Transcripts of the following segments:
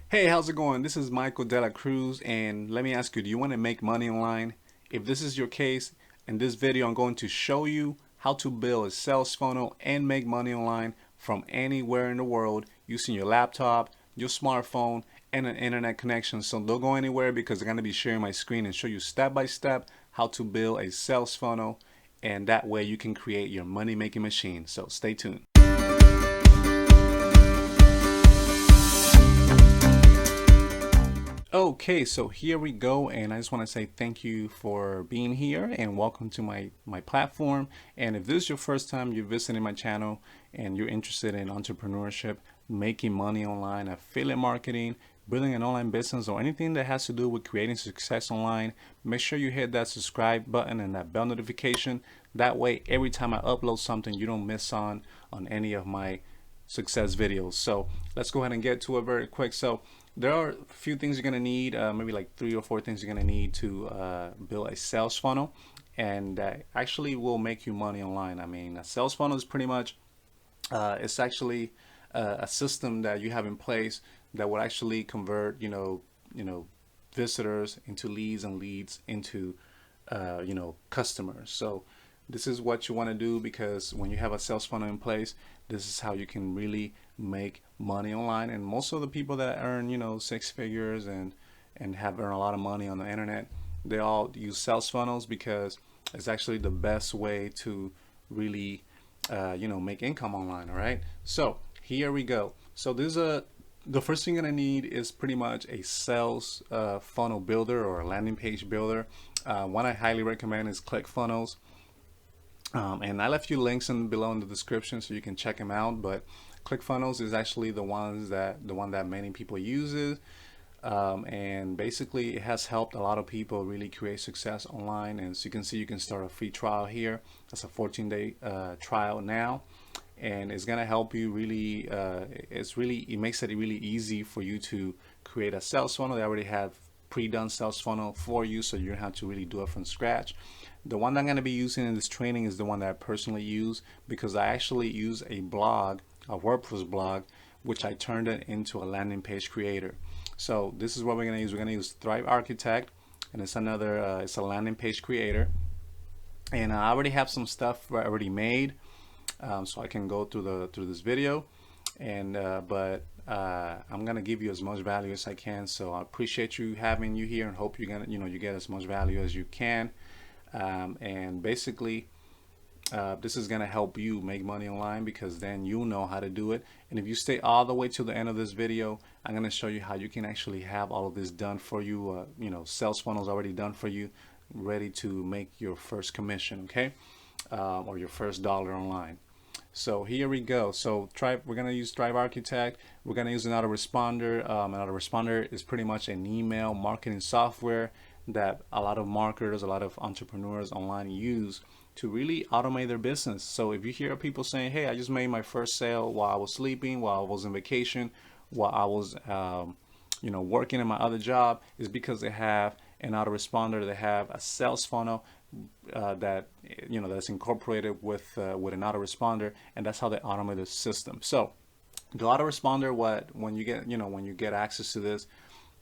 Hey, how's it going? This is Michael de la Cruz, and let me ask you, do you want to make money online? If this is your case, in this video I'm going to show you how to build a sales funnel and make money online from anywhere in the world using your laptop, your smartphone, and an internet connection. So don't go anywhere because I'm going to be sharing my screen and show you step by step how to build a sales funnel, and that way you can create your money making machine. So stay tuned. Okay, so here we go, and I just want to say thank you for being here and welcome to my platform. And if this is your first time you're visiting my channel and you're interested in entrepreneurship, making money online, affiliate marketing, building an online business, or anything that has to do with creating success online, make sure you hit that subscribe button and that bell notification. That way, every time I upload something, you don't miss on any of my success videos. So let's go ahead and get to it very quick. So there are a few things you're going to need, maybe like 3 or 4 things you're going to need to build a sales funnel, and that actually will make you money online. I mean, a sales funnel is pretty much it's actually a system that you have in place that will actually convert visitors into leads and leads into customers. So this is what you want to do, because when you have a sales funnel in place, this is how you can really make money online. And most of the people that earn 6 figures and have earned a lot of money on the internet, they all use sales funnels because it's actually the best way to really make income online. All right, so here we go. So the first thing you're gonna need is pretty much a sales funnel builder or a landing page builder. One I highly recommend is ClickFunnels. And I left you links below in the description so you can check them out. But ClickFunnels is actually the one that many people uses, and basically it has helped a lot of people really create success online. And as you can see, you can start a free trial here. That's a 14-day trial now, and it's gonna help you really. It makes it really easy for you to create a sales funnel. They already have pre-done sales funnel for you, so you don't have to really do it from scratch. The one that I'm going to be using in this training is the one that I personally use, because I actually use a blog, a WordPress blog, which I turned it into a landing page creator. So this is what we're going to use. We're going to use Thrive Architect, and it's it's a landing page creator. And I already have some stuff already made, so I can go through this video. And but I'm gonna give you as much value as I can. So I appreciate you having you here, and hope you're gonna you get as much value as you can. And basically, this is gonna help you make money online, because then you know how to do it. And if you stay all the way to the end of this video, I'm gonna show you how you can actually have all of this done for you. Sales funnels already done for you, ready to make your first commission, okay, or your first dollar online. So here we go. So we're gonna use Thrive Architect. We're gonna use an Autoresponder. An Autoresponder is pretty much an email marketing software that a lot of marketers, a lot of entrepreneurs online use to really automate their business. So if you hear people saying, "Hey, I just made my first sale while I was sleeping, while I was on vacation, while I was working in my other job," is because they have an Autoresponder. They have a sales funnel that's incorporated with an Autoresponder, and that's how they automate the system. So the Autoresponder, when you get access to this,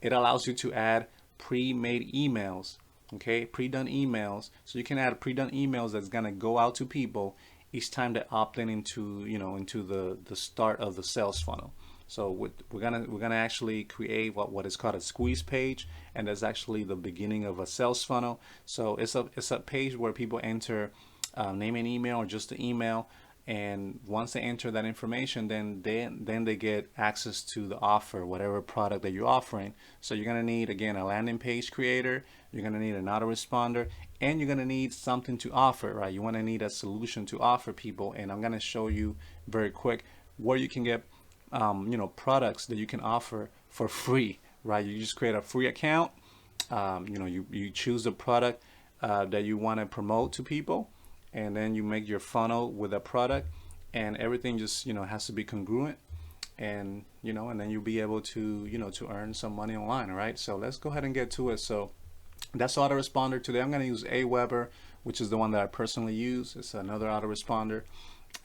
it allows you to add pre-made emails, okay, pre-done emails. So you can add pre-done emails that's gonna go out to people each time they opt in into the start of the sales funnel. So we're gonna actually create what is called a squeeze page, and that's actually the beginning of a sales funnel. So it's a page where people enter name and email, or just the email, and once they enter that information, then they get access to the offer, whatever product that you're offering. So you're gonna need, again, a landing page creator. You're gonna need an Autoresponder, and you're gonna need something to offer, right? You want to need a solution to offer people, and I'm gonna show you very quick where you can get products that you can offer for free, right? You just create a free account. You choose the product that you want to promote to people, and then you make your funnel with that product, and everything just has to be congruent, and and then you'll be able to to earn some money online. All right, so let's go ahead and get to it. So that's Autoresponder. Today I'm going to use Aweber, which is the one that I personally use. It's another Autoresponder,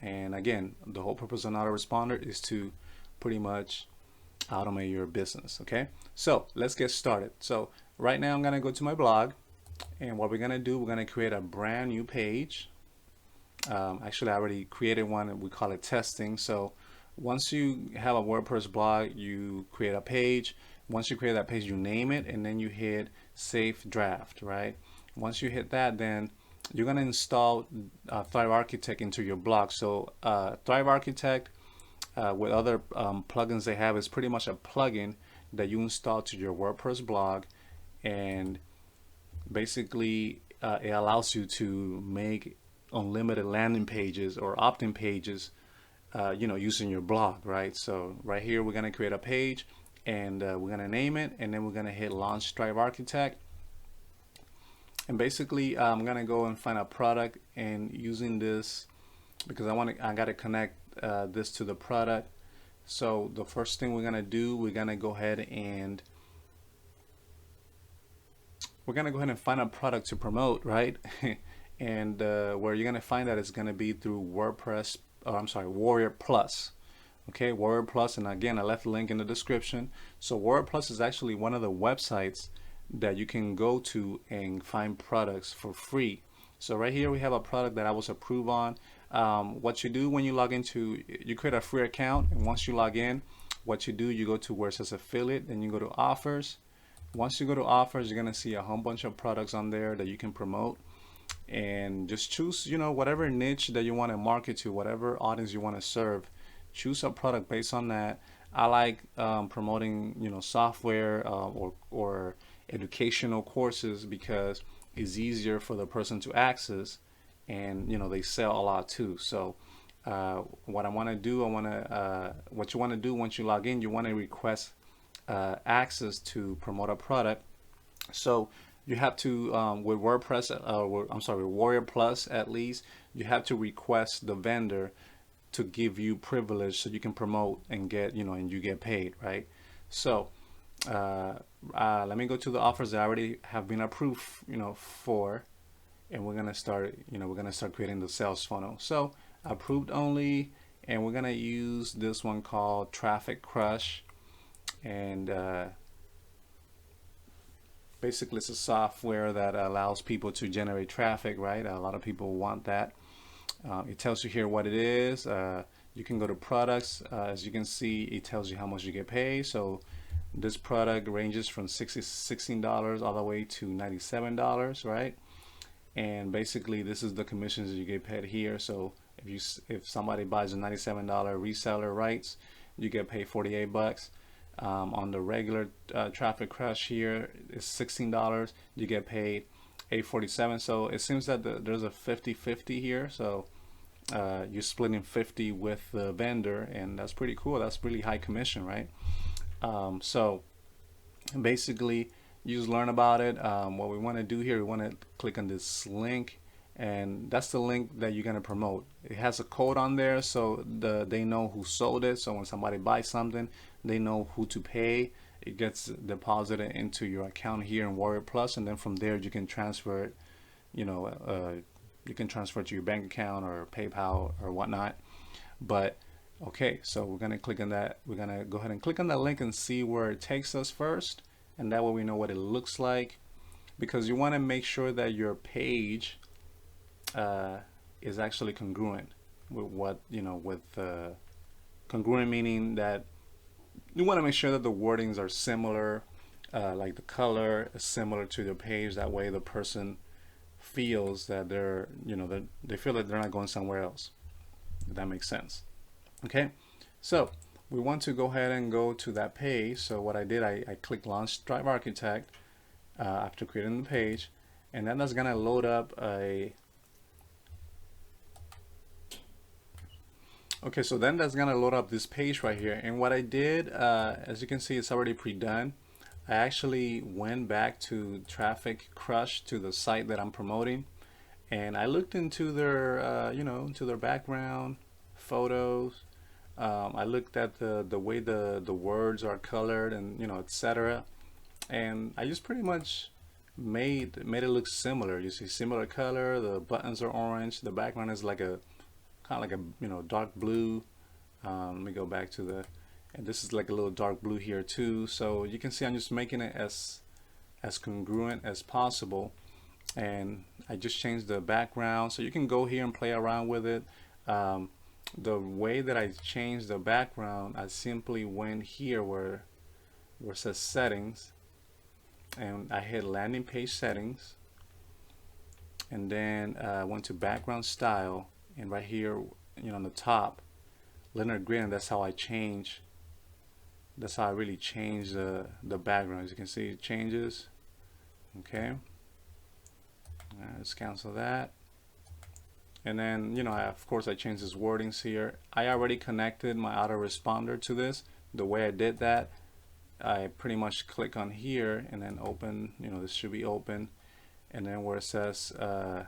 and again, the whole purpose of an Autoresponder is to pretty much automate your business. Okay, so let's get started. So right now I'm gonna go to my blog, and what we're gonna do, we're gonna create a brand new page. Actually, I already created one, and we call it testing. So once you have a WordPress blog, you create a page. Once you create that page, you name it, and then you hit save draft, right? Once you hit that, then you're gonna install Thrive Architect into your blog. So Thrive Architect, with other plugins they have, is pretty much a plugin that you install to your WordPress blog, and basically it allows you to make unlimited landing pages or opt-in pages, using your blog, right? So right here we're gonna create a page, and we're gonna name it, and then we're gonna hit launch Thrive Architect. And basically I'm gonna go and find a product, and using this, because I gotta connect this to the product. So the first thing we're gonna do, we're gonna go ahead and find a product to promote, right? And where you're gonna find that is gonna be through WordPress, Warrior Plus. Okay, Warrior Plus, and again, I left the link in the description. So Warrior Plus is actually one of the websites that you can go to and find products for free. So right here we have a product that I was approved on. What you do when you log into, you create a free account, and once you log in, what you do, you go to where it says affiliate, then you go to offers. Once you go to offers, you're gonna see a whole bunch of products on there that you can promote, and just choose, whatever niche that you want to market to, whatever audience you want to serve. Choose a product based on that. I like promoting, software or educational courses, because it's easier for the person to access, and they sell a lot too. So what I want to do, what you want to do once you log in, you want to request access to promote a product. So you have to, with WordPress, with Warrior Plus at least, you have to request the vendor to give you privilege so you can promote and get, and you get paid, right? So let me go to the offers that I already have been approved, for, and we're gonna start, creating the sales funnel. So approved only, and we're gonna use this one called Traffic Crush, and basically it's a software that allows people to generate traffic, right? A lot of people want that. It tells you here what it is. You can go to products. As you can see, it tells you how much you get paid. So this product ranges from $16 all the way to $97, right? And basically this is the commissions that you get paid here. So if somebody buys a $97 reseller rights, you get paid 48 bucks. On the regular Traffic Crush here is $16. You get paid $8.47. So it seems that there's a 50-50 here. So you're splitting 50 with the vendor, and that's pretty cool. That's really high commission, right? So basically you just learn about it. What we want to do here, we want to click on this link, and that's the link that you're going to promote. It has a code on there, so they know who sold it. So when somebody buys something, they know who to pay. It gets deposited into your account here in Warrior Plus, and then from there you can transfer it. You can transfer it to your bank account or PayPal or whatnot. But okay, so we're gonna click on that. We're gonna go ahead and click on that link and see where it takes us first, and that way we know what it looks like, because you want to make sure that your page is actually congruent with what congruent meaning that you want to make sure that the wordings are similar, like the color is similar to the page. That way the person feels that they feel that they're not going somewhere else, if that makes sense. Okay, so we want to go ahead and go to that page. So what I did, I clicked launch Thrive Architect after creating the page, and then that's gonna load up a okay, so then that's gonna load up this page right here. And what I did, as you can see, it's already pre-done. I actually went back to Traffic Crush, to the site that I'm promoting, and I looked into their into their background photos. I looked at the way the words are colored, and etc. And I just pretty much made it look similar. You see similar color, the buttons are orange, the background is like a kind of like a dark blue. Let me go back to the and this is like a little dark blue here too. So you can see I'm just making it as congruent as possible, and I just changed the background. So you can go here and play around with it. The way that I changed the background, I simply went here where it says settings, and I hit landing page settings, and then went to background style, and right here, on the top, linear grid, and that's how I change. That's how I really change the background. As you can see, it changes. Okay. Let's cancel that. And then, of course, I changed this wordings here. I already connected my autoresponder to this. The way I did that, I pretty much click on here and then open, this should be open. And then where it says, it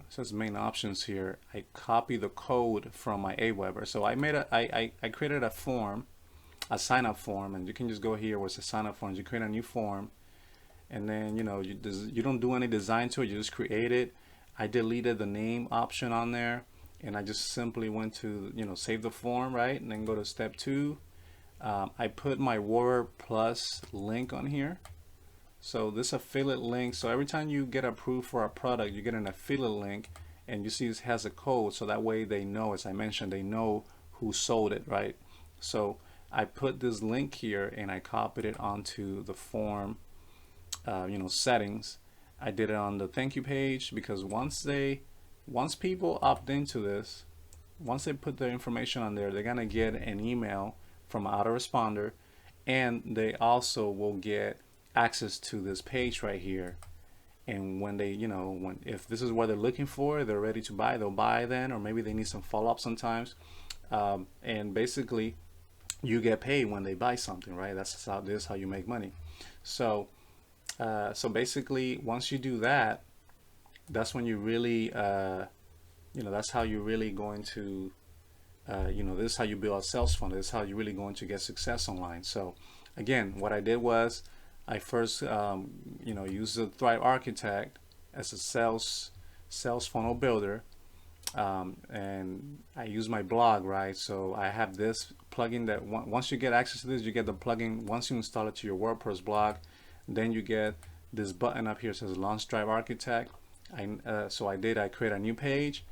says main options here, I copy the code from my Aweber. So I created a form, a sign up form, and you can just go here where it says sign up forms. You create a new form, and then you don't do any design to it, you just create it. I deleted the name option on there, and I just simply went to save the form, right, and then go to step 2. I put my Wordpress link on here. So this affiliate link, so every time you get approved for a product, you get an affiliate link, and you see this has a code, so that way they know, as I mentioned, they know who sold it, right? So I put this link here and I copied it onto the form, settings. I did it on the thank you page, because once people opt into this, once they put their information on there, they're gonna get an email from Autoresponder, and they also will get access to this page right here. And when they, if this is what they're looking for, they're ready to buy, they'll buy then, or maybe they need some follow-up sometimes. And basically, you get paid when they buy something, right? This is how you make money. So basically, once you do that, that's when you really, that's how you're really going to, this is how you build a sales funnel. This is how you're really going to get success online. So again, what I did was I first, used the Thrive Architect as a sales funnel builder. And I use my blog, right? So I have this plugin that once you get access to this, you get the plugin. Once you install it to your WordPress blog, then you get this button up here that says Launch Thrive Architect. So I create a new page.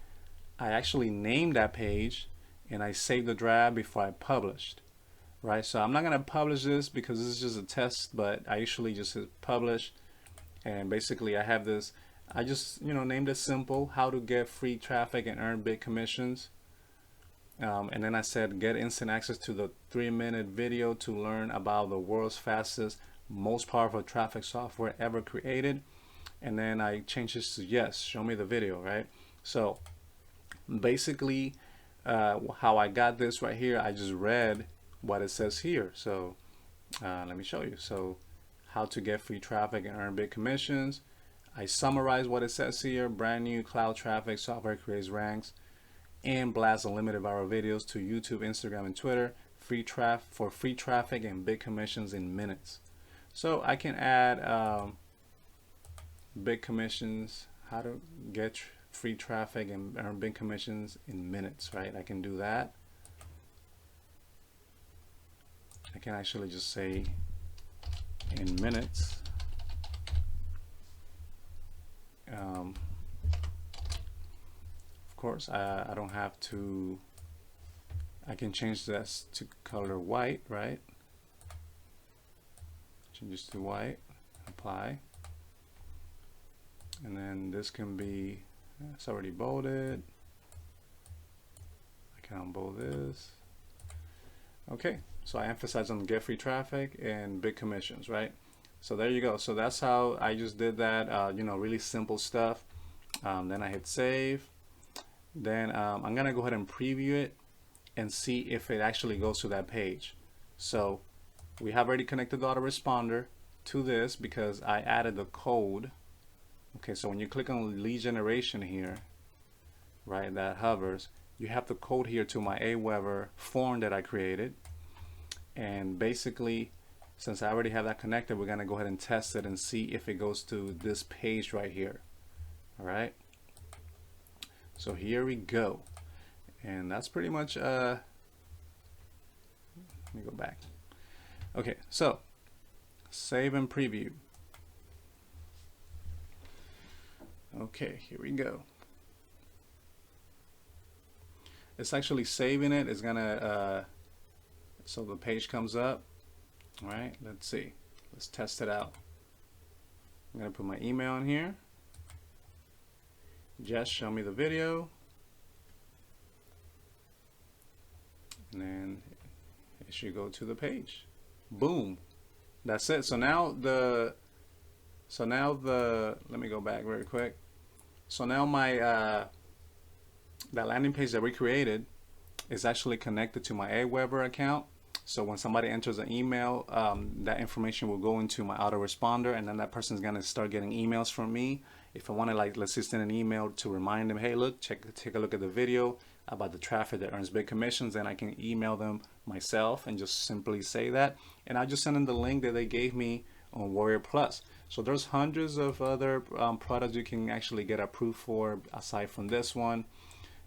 I actually named that page, and I saved the draft before I published, right? So I'm not gonna publish this because this is just a test, but I usually just hit publish, and basically I have this. I just named it simple: how to get free traffic and earn big commissions. And then I said get instant access to the 3-minute video to learn about the world's fastest, most powerful traffic software ever created. And then I changed this to yes, show me the video, right? So basically how I got this right here, I just read what it says here. So let me show you. So how to get free traffic and earn big commissions. I summarize what it says here: brand new cloud traffic software creates ranks and blasts unlimited viral videos to YouTube, Instagram, and Twitter. Free traffic and big commissions in minutes. So I can add big commissions, how to get free traffic and earn big commissions in minutes, right? I can do that. I can actually just say in minutes. Of course, I don't have to, I can change this to color white, right? Change this to white, apply. And then this can be, it's already bolded. I can unbold this. Okay, so I emphasize on get free traffic and big commissions, right? So there you go. So that's how I just did that, really simple stuff. Then I hit save. Then I'm gonna go ahead and preview it and see if it actually goes to that page. So we have already connected the autoresponder to this because I added the code. Okay, so when you click on lead generation here, right, that hovers, you have the code here to my Aweber form that I created. And basically, since I already have that connected, we're gonna go ahead and test it and see if it goes to this page right here. All right. So here we go. And that's pretty much, let me go back. Okay, so save and preview. Okay, here we go. It's actually saving it. It's gonna, so the page comes up. All right, let's see. Let's test it out. I'm gonna put my email in here. Just show me the video. And then it should go to the page. Boom. That's it. So now the, let me go back very quick. So now my, that landing page that we created is actually connected to my Aweber account. So when somebody enters an email, that information will go into my autoresponder, and then that person's gonna start getting emails from me. If I want to, like, let's just send an email to remind them, hey, look, take a look at the video about the traffic that earns big commissions, then I can email them myself and just simply say that, and I just send them the link that they gave me on Warrior Plus. So there's hundreds of other products you can actually get approved for aside from this one.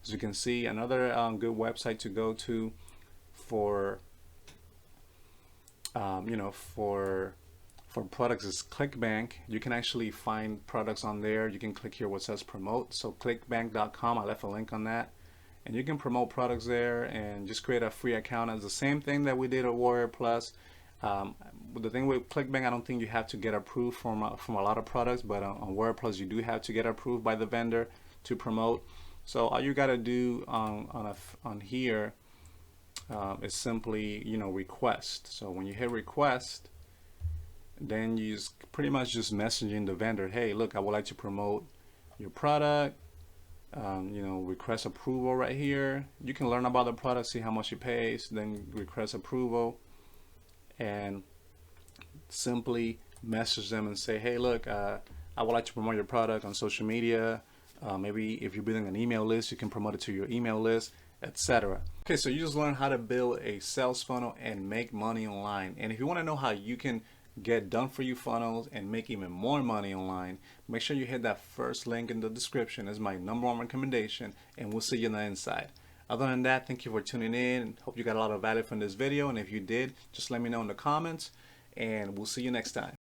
As you can see, another good website to go to for you know, for products is Clickbank. You can actually find products on there. You can click here what says promote. So clickbank.com, I left a link on that. And you can promote products there and just create a free account. It's the same thing that we did at Warrior Plus. The thing with Clickbank, I don't think you have to get approved from a lot of products, but on Warrior Plus, you do have to get approved by the vendor to promote. So all you got to do on here is simply, you know, request. So when you hit request, then you pretty much just messaging the vendor, hey, look, I would like to promote your product. You know, request approval right here. You can learn about the product, see how much it pays, then request approval, and simply message them and say, hey, look, I would like to promote your product on social media. Maybe if you're building an email list, you can promote it to your email list, etc. Okay, so you just learned how to build a sales funnel and make money online. And if you want to know how you can get done for you funnels and make even more money online, make sure you hit that first link in the description as my #1 recommendation, and we'll see you on the inside. Other than that, thank you for tuning in. Hope you got a lot of value from this video, and if you did, just let me know in the comments, and we'll see you next time.